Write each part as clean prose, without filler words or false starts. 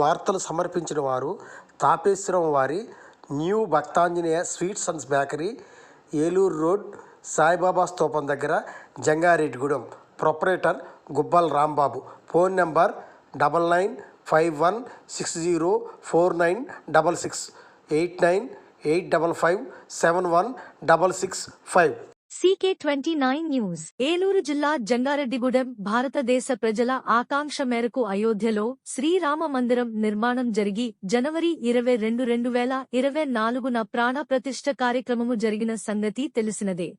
వార్తలు సమర్పించిన వారు తాపేశ్వరం వారి new Bhaktanjaneya sweets and bakery, Eluru road, Saibaba స్తూపం దగ్గర, Jangareddygudem. Proprietor Gubbal Rambabu. Phone number 9951604966 8985571665. CK29 news. Eluru జిల్లా జంగారెడ్డిగూడెం. భారతదేశ ప్రజల ఆకాంక్ష మేరకు అయోధ్యలో శ్రీరామ మందిరం నిర్మాణం జరిగి జనవరి 22, 2024న ప్రాణ ప్రతిష్ఠ కార్యక్రమము జరిగిన సంగతి తెలిసినదే.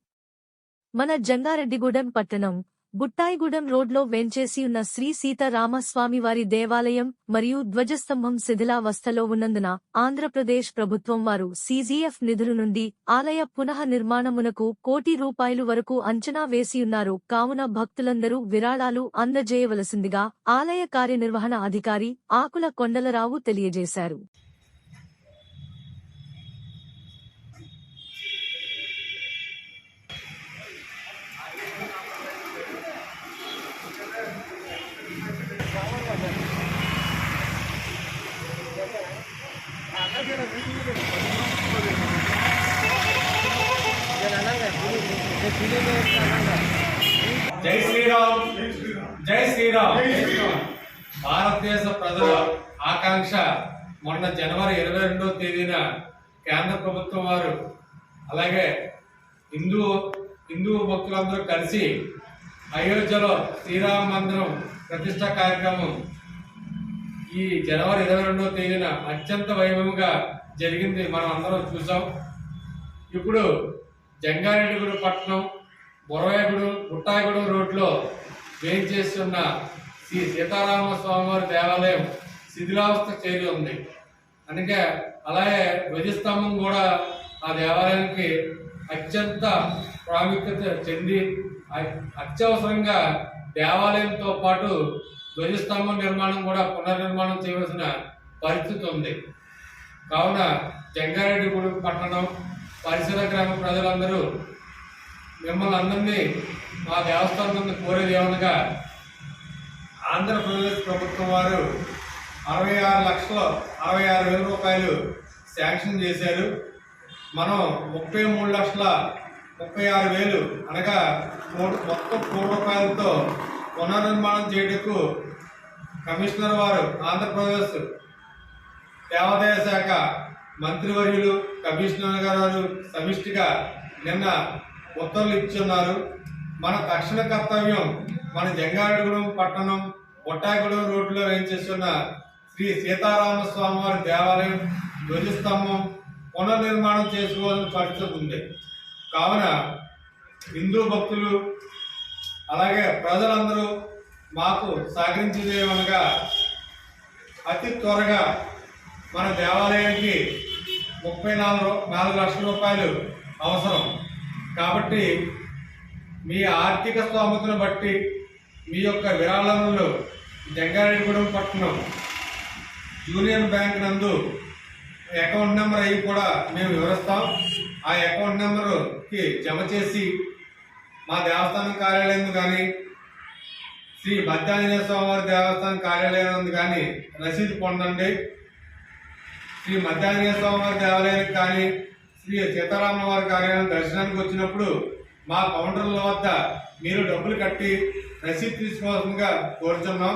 మన జంగారెడ్డిగూడెం పట్టణం బుట్టాయిగూడెం రోడ్లో వేంచేసి ఉన్న శ్రీ సీతారామస్వామివారి దేవాలయం మరియు ధ్వజస్తంభం శిథిలావస్థలో ఉన్నందున ఆంధ్రప్రదేశ్ ప్రభుత్వం వారు CGF నిధుల నుండి ఆలయ పునః నిర్మాణమునకు ₹1 కోటి వరకు అంచనా వేసియున్నారు. కావున భక్తులందరూ విరాళాలు అందజేయవలసిందిగా ఆలయ కార్యనిర్వహణ అధికారి ఆకుల కొండలరావు తెలియజేశారు. జై శ్రీరామ్, జై శ్రీరామ్. భారతదేశ ప్రజల ఆకాంక్ష మొన్న జనవరి 22వ తేదీన కేంద్ర ప్రభుత్వం వారు అలాగే హిందూ భక్తులందరూ కలిసి అయోధ్యలో శ్రీరామ మందిరం ప్రతిష్ఠా కార్యక్రమం ఈ జనవరి 22వ తేదీన అత్యంత వైభవంగా జరిగింది. మనం అందరం చూసాం. ఇప్పుడు జంగారెడ్డిగూడెం పట్టణం బుట్టాయిగూడెం రోడ్లో వేయించేస్తున్న శ్రీ సీతారామ స్వామివారి దేవాలయం శిథిలావస్థ చేరి ఉంది. అందుకే అలాగే ధ్వజస్తంభం కూడా ఆ దేవాలయానికి అత్యంత ప్రాముఖ్యత చెంది అత్యవసరంగా దేవాలయంతో పాటు ధ్వజస్తంభం నిర్మాణం కూడా పునర్నిర్మాణం చేయవలసిన పరిస్థితి ఉంది. కావున జంగారెడ్డిగూడెం పట్టణం పరిసర గ్రామ ప్రజలందరూ మిమ్మల్ని అందరినీ మా దేవస్థానం కోరేది ఏమనగా, ఆంధ్రప్రదేశ్ ప్రభుత్వం వారు 66,66,000 శాంక్షన్ చేశారు. మనం 33,36,000 అనగా మొత్తం ₹1 పునర్నిర్మాణం చేయటకు కమిషనర్ వారు ఆంధ్రప్రదేశ్ దేవాదాయ శాఖ మంత్రివర్యులు కమిషనర్ గారు సమిష్టిగా నిన్న ఉత్తర్వులు ఇచ్చున్నారు. మన తక్షణ కర్తవ్యం మన జంగారెడ్డిగూడెం పట్టణం బుట్టాయిగూడెం రోడ్లో వేయించేస్తున్న శ్రీ సీతారామస్వామి వారి దేవాలయం ధ్వజస్తంభం పునర్నిర్మాణం చేసుకోవాల్సిన పరిస్థితి ఉంది. కావున హిందూ భక్తులు అలాగే ప్రజలందరూ మాకు సహకరించేదేమనగా అతి త్వరగా మన దేవాలయానికి ₹34 లక్షల అవసరం. కాబట్టి మీ ఆర్థిక స్తోమతను బట్టి మీ యొక్క విరాళాలను జంగారెడ్డిగూడెం పట్టణం యూనియన్ బ్యాంక్ నందు అకౌంట్ నెంబర్ అవి కూడా మేము వివరిస్తాం. ఆ అకౌంట్ నెంబర్కి జమ చేసి మా దేవస్థానం కార్యాలయం కానీ శ్రీ భద్రాంజనేయ స్వామివారి దేవస్థానం కార్యాలయం కానీ రసీదు పొందండి. శ్రీ మధ్యాంజనేయ స్వామివారి దేవాలయానికి కానీ శ్రీ సీతారాముల వారి కార్యాలయం దర్శనానికి వచ్చినప్పుడు మా కౌంటర్ల వద్ద మీరు డబ్బులు కట్టి రసీదు తీసుకోవాల్సిందిగా కోరుతున్నాం.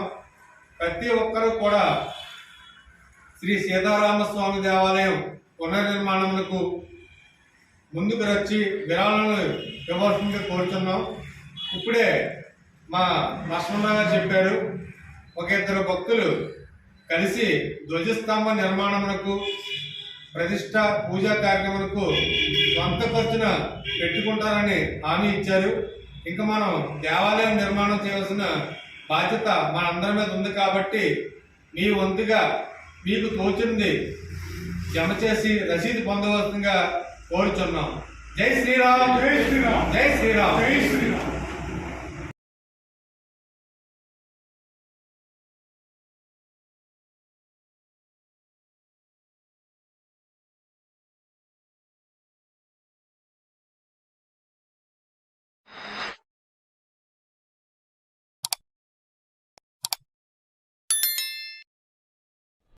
ప్రతి ఒక్కరూ కూడా శ్రీ సీతారామస్వామి దేవాలయం పునర్నిర్మాణములకు ముందుకు వచ్చి విరాళాలను ఇవ్వాల్సిందిగా కోరుతున్నాం. ఇప్పుడే మా లక్ష్మణరావు గారు చెప్పారు, ఒక 2 భక్తులు కలిసి ధ్వజస్తంభ నిర్మాణమునకు ప్రతిష్ట పూజా కార్యక్రమాలకు సొంత ఖర్చున పెట్టుకుంటారని హామీ ఇచ్చారు. ఇంకా మనం దేవాలయం నిర్మాణం చేయవలసిన బాధ్యత మన అందరి మీద ఉంది. కాబట్టి మీ వంతుగా మీకు తోచింది జమ చేసి రసీదు పొందవలసిందిగా కోరుచున్నాం. జై శ్రీరామ్, జై శ్రీరామ్, జై శ్రీరామ్.